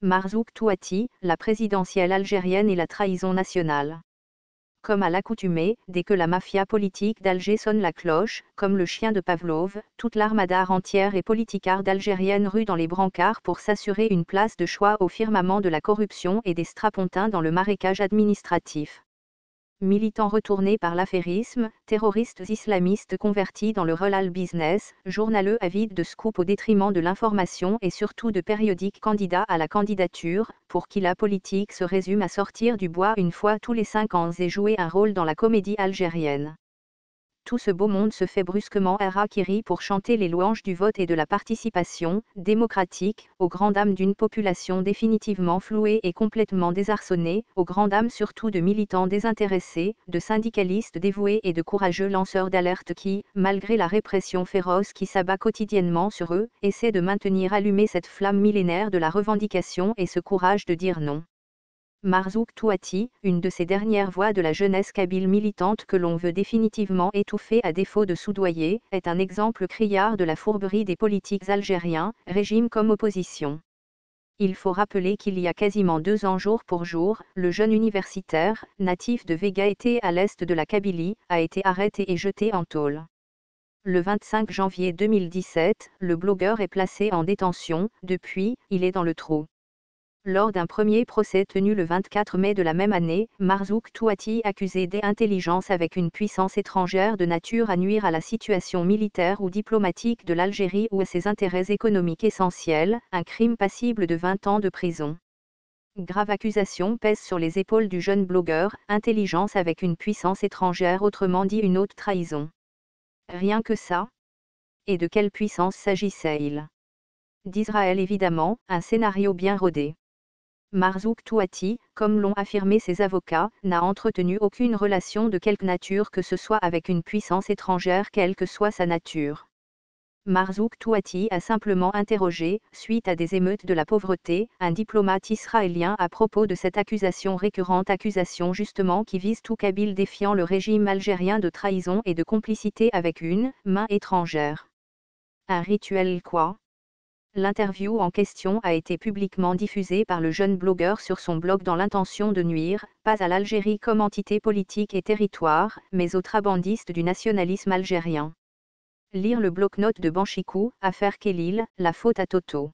Marzouk Touati, la présidentielle algérienne et la trahison nationale. Comme à l'accoutumée, dès que la mafia politique d'Alger sonne la cloche, comme le chien de Pavlov, toute l'armada entière et politicarde algérienne rue dans les brancards pour s'assurer une place de choix au firmament de la corruption et des strapontins dans le marécage administratif. Militants retournés par l'affairisme, terroristes islamistes convertis dans le rural business, journaleux avides de scoop au détriment de l'information et surtout de périodiques candidats à la candidature, pour qui la politique se résume à sortir du bois une fois tous les 5 ans et jouer un rôle dans la comédie algérienne. Tout ce beau monde se fait brusquement harakiri pour chanter les louanges du vote et de la participation démocratique, aux grandes dames d'une population définitivement flouée et complètement désarçonnée, aux grandes dames surtout de militants désintéressés, de syndicalistes dévoués et de courageux lanceurs d'alerte qui, malgré la répression féroce qui s'abat quotidiennement sur eux, essaient de maintenir allumée cette flamme millénaire de la revendication et ce courage de dire non. Marzouk Touati, une de ces dernières voix de la jeunesse kabyle militante que l'on veut définitivement étouffer à défaut de soudoyer, est un exemple criard de la fourberie des politiques algériens, régime comme opposition. Il faut rappeler qu'il y a quasiment 2 ans jour pour jour, le jeune universitaire, natif de Vegaete à l'est de la Kabylie, a été arrêté et jeté en tôle. Le 25 janvier 2017, le blogueur est placé en détention, depuis, il est dans le trou. Lors d'un premier procès tenu le 24 mai de la même année, Marzouk Touati accusé d'intelligence avec une puissance étrangère de nature à nuire à la situation militaire ou diplomatique de l'Algérie ou à ses intérêts économiques essentiels, un crime passible de 20 ans de prison. Grave accusation pèse sur les épaules du jeune blogueur, intelligence avec une puissance étrangère, autrement dit une haute trahison. Rien que ça. Et de quelle puissance s'agissait-il? D'Israël évidemment, un scénario bien rodé. Marzouk Touati, comme l'ont affirmé ses avocats, n'a entretenu aucune relation de quelque nature que ce soit avec une puissance étrangère quelle que soit sa nature. Marzouk Touati a simplement interrogé, suite à des émeutes de la pauvreté, un diplomate israélien à propos de cette accusation justement qui vise tout Kabyle défiant le régime algérien de trahison et de complicité avec une main étrangère. Un rituel quoi? L'interview en question a été publiquement diffusée par le jeune blogueur sur son blog dans l'intention de nuire, pas à l'Algérie comme entité politique et territoire, mais aux trabandistes du nationalisme algérien. Lire le bloc-notes de Banchikou, affaire Kélil, la faute à Toto.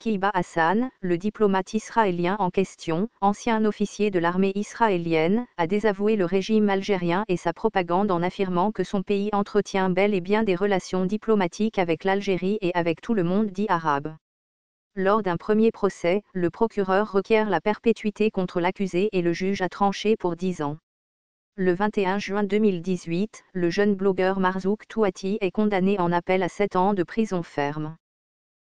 Kiba Hassan, le diplomate israélien en question, ancien officier de l'armée israélienne, a désavoué le régime algérien et sa propagande en affirmant que son pays entretient bel et bien des relations diplomatiques avec l'Algérie et avec tout le monde dit arabe. Lors d'un premier procès, le procureur requiert la perpétuité contre l'accusé et le juge a tranché pour 10 ans. Le 21 juin 2018, le jeune blogueur Marzouk Touati est condamné en appel à 7 ans de prison ferme.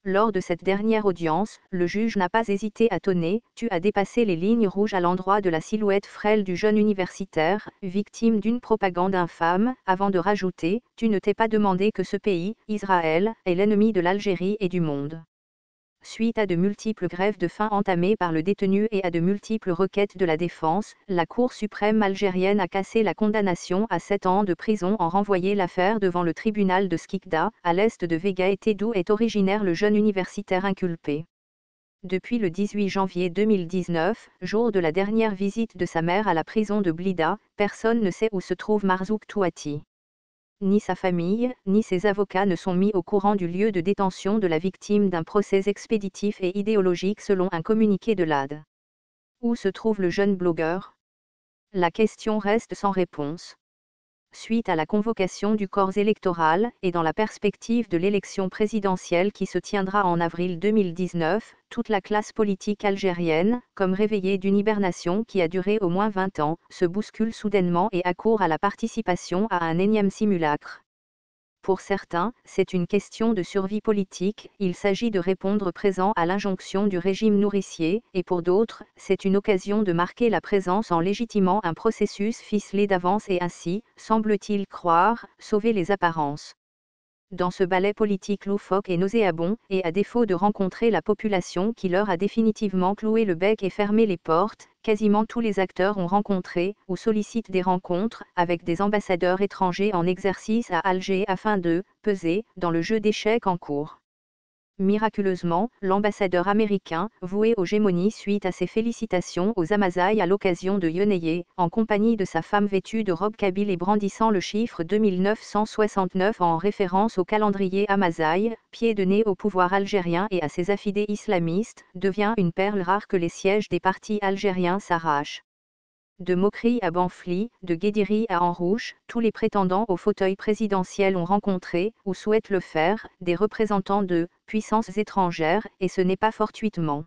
Lors de cette dernière audience, le juge n'a pas hésité à tonner « Tu as dépassé les lignes rouges à l'endroit de la silhouette frêle du jeune universitaire, victime d'une propagande infâme », avant de rajouter « Tu ne t'es pas demandé que ce pays, Israël, est l'ennemi de l'Algérie et du monde ». Suite à de multiples grèves de faim entamées par le détenu et à de multiples requêtes de la défense, la Cour suprême algérienne a cassé la condamnation à 7 ans de prison en renvoyé l'affaire devant le tribunal de Skikda, à l'est de Vegaete d'où est originaire le jeune universitaire inculpé. Depuis le 18 janvier 2019, jour de la dernière visite de sa mère à la prison de Blida, personne ne sait où se trouve Marzouk Touati. Ni sa famille, ni ses avocats ne sont mis au courant du lieu de détention de la victime d'un procès expéditif et idéologique selon un communiqué de l'AD. Où se trouve le jeune blogueur? La question reste sans réponse. Suite à la convocation du corps électoral, et dans la perspective de l'élection présidentielle qui se tiendra en avril 2019, toute la classe politique algérienne, comme réveillée d'une hibernation qui a duré au moins 20 ans, se bouscule soudainement et accourt à la participation à un énième simulacre. Pour certains, c'est une question de survie politique, il s'agit de répondre présent à l'injonction du régime nourricier, et pour d'autres, c'est une occasion de marquer la présence en légitimant un processus ficelé d'avance et ainsi, semble-t-il croire, sauver les apparences. Dans ce ballet politique loufoque et nauséabond, et à défaut de rencontrer la population qui leur a définitivement cloué le bec et fermé les portes, quasiment tous les acteurs ont rencontré, ou sollicitent des rencontres, avec des ambassadeurs étrangers en exercice à Alger afin de peser dans le jeu d'échecs en cours. Miraculeusement, l'ambassadeur américain, voué aux gémonies suite à ses félicitations aux Amazaï à l'occasion de Yoneye, en compagnie de sa femme vêtue de robe kabyle et brandissant le chiffre 2969 en référence au calendrier Amazaï, pied de nez au pouvoir algérien et à ses affidés islamistes, devient une perle rare que les sièges des partis algériens s'arrachent. De Mokri à Banfli, de Guédiri à Enrouche, tous les prétendants au fauteuil présidentiel ont rencontré, ou souhaitent le faire, des représentants de puissances étrangères, et ce n'est pas fortuitement.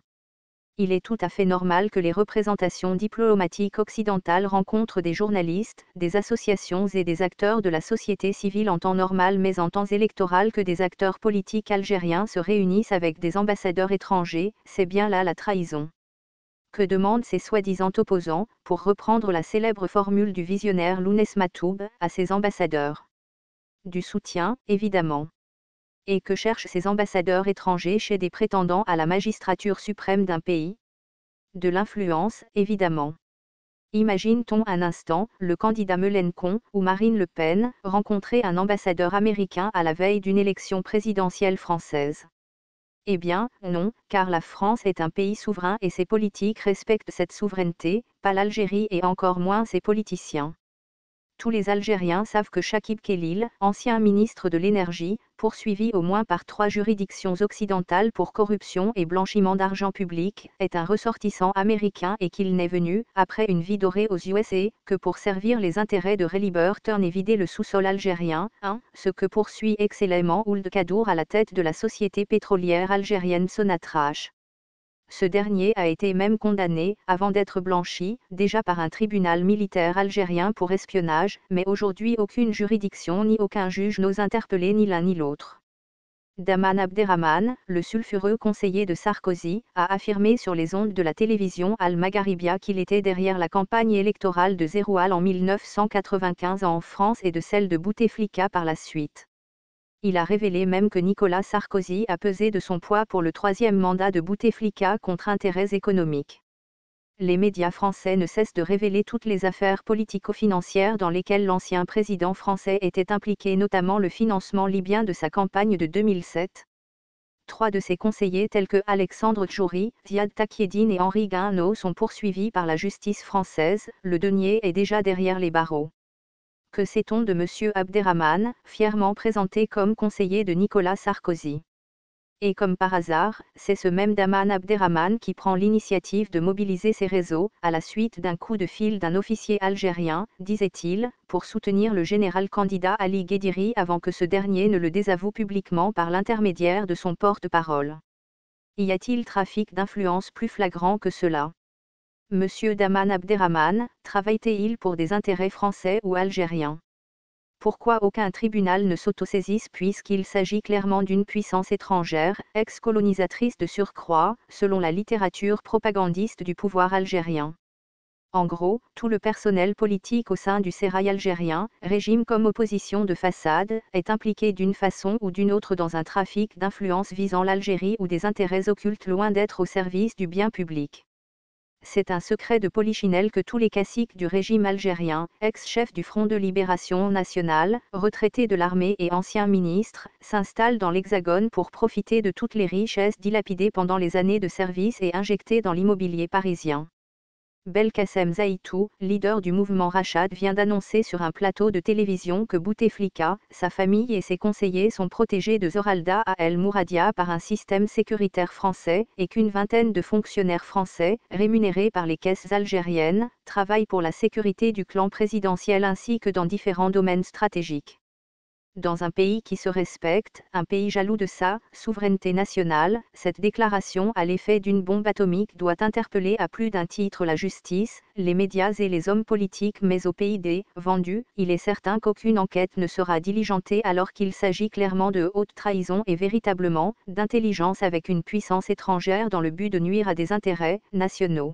Il est tout à fait normal que les représentations diplomatiques occidentales rencontrent des journalistes, des associations et des acteurs de la société civile en temps normal, mais en temps électoral que des acteurs politiques algériens se réunissent avec des ambassadeurs étrangers, c'est bien là la trahison. Que demandent ces soi-disant opposants, pour reprendre la célèbre formule du visionnaire Lounès Matoub, à ses ambassadeurs? Du soutien, évidemment. Et que cherchent ces ambassadeurs étrangers chez des prétendants à la magistrature suprême d'un pays? De l'influence, évidemment. Imagine-t-on un instant, le candidat Mélenchon, ou Marine Le Pen, rencontrer un ambassadeur américain à la veille d'une élection présidentielle française? Eh bien, non, car la France est un pays souverain et ses politiques respectent cette souveraineté, pas l'Algérie et encore moins ses politiciens. Tous les Algériens savent que Chakib Khelil, ancien ministre de l'Énergie, poursuivi au moins par 3 juridictions occidentales pour corruption et blanchiment d'argent public, est un ressortissant américain et qu'il n'est venu, après une vie dorée aux USA, que pour servir les intérêts de Halliburton et vider le sous-sol algérien, ce que poursuit excellemment Ould Kadour à la tête de la société pétrolière algérienne Sonatrach. Ce dernier a été même condamné, avant d'être blanchi, déjà par un tribunal militaire algérien pour espionnage, mais aujourd'hui aucune juridiction ni aucun juge n'ose interpeller ni l'un ni l'autre. Daman Abderrahmane, le sulfureux conseiller de Sarkozy, a affirmé sur les ondes de la télévision Al-Magharibia qu'il était derrière la campagne électorale de Zeroual en 1995 en France et de celle de Bouteflika par la suite. Il a révélé même que Nicolas Sarkozy a pesé de son poids pour le 3e mandat de Bouteflika contre intérêts économiques. Les médias français ne cessent de révéler toutes les affaires politico-financières dans lesquelles l'ancien président français était impliqué, notamment le financement libyen de sa campagne de 2007. 3 de ses conseillers tels que Alexandre Djouri, Ziad Takieddine et Henri Guinaud sont poursuivis par la justice française, le denier est déjà derrière les barreaux. Que sait-on de M. Abderrahmane, fièrement présenté comme conseiller de Nicolas Sarkozy? Et comme par hasard, c'est ce même Daman Abderrahmane qui prend l'initiative de mobiliser ses réseaux, à la suite d'un coup de fil d'un officier algérien, disait-il, pour soutenir le général candidat Ali Guédiri avant que ce dernier ne le désavoue publiquement par l'intermédiaire de son porte-parole. Y a-t-il trafic d'influence plus flagrant que cela? Monsieur Daman Abderrahmane, travaille-t-il pour des intérêts français ou algériens? Pourquoi aucun tribunal ne s'autosaisisse puisqu'il s'agit clairement d'une puissance étrangère, ex-colonisatrice de surcroît, selon la littérature propagandiste du pouvoir algérien? En gros, tout le personnel politique au sein du sérail algérien, régime comme opposition de façade, est impliqué d'une façon ou d'une autre dans un trafic d'influence visant l'Algérie ou des intérêts occultes loin d'être au service du bien public. C'est un secret de polichinelle que tous les caciques du régime algérien, ex-chefs du Front de Libération Nationale, retraités de l'armée et anciens ministres, s'installent dans l'Hexagone pour profiter de toutes les richesses dilapidées pendant les années de service et injectées dans l'immobilier parisien. Belkacem Zaïtou, leader du mouvement Rachad, vient d'annoncer sur un plateau de télévision que Bouteflika, sa famille et ses conseillers sont protégés de Zoralda à El Mouradia par un système sécuritaire français, et qu'une vingtaine de fonctionnaires français, rémunérés par les caisses algériennes, travaillent pour la sécurité du clan présidentiel ainsi que dans différents domaines stratégiques. Dans un pays qui se respecte, un pays jaloux de sa souveraineté nationale, cette déclaration à l'effet d'une bombe atomique doit interpeller à plus d'un titre la justice, les médias et les hommes politiques, mais au pays des vendus, il est certain qu'aucune enquête ne sera diligentée alors qu'il s'agit clairement de haute trahison et véritablement d'intelligence avec une puissance étrangère dans le but de nuire à des intérêts nationaux.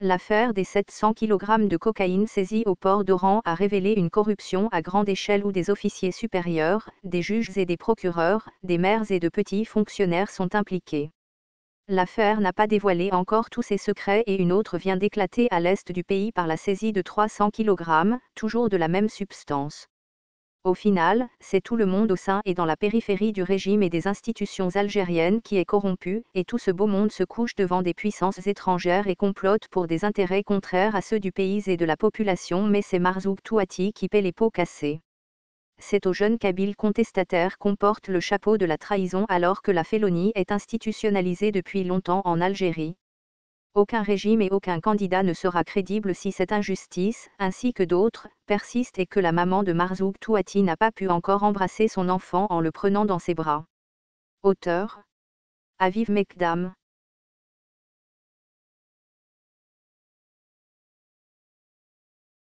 L'affaire des 700 kg de cocaïne saisie au port d'Oran a révélé une corruption à grande échelle où des officiers supérieurs, des juges et des procureurs, des maires et de petits fonctionnaires sont impliqués. L'affaire n'a pas dévoilé encore tous ses secrets et une autre vient d'éclater à l'est du pays par la saisie de 300 kg, toujours de la même substance. Au final, c'est tout le monde au sein et dans la périphérie du régime et des institutions algériennes qui est corrompu, et tout ce beau monde se couche devant des puissances étrangères et complote pour des intérêts contraires à ceux du pays et de la population, mais c'est Marzouk Touati qui paie les pots cassés. C'est au jeune Kabyle contestataire qu'on porte le chapeau de la trahison alors que la félonie est institutionnalisée depuis longtemps en Algérie. Aucun régime et aucun candidat ne sera crédible si cette injustice, ainsi que d'autres, persiste et que la maman de Marzouk Touati n'a pas pu encore embrasser son enfant en le prenant dans ses bras. Auteur Aviv Mekdam.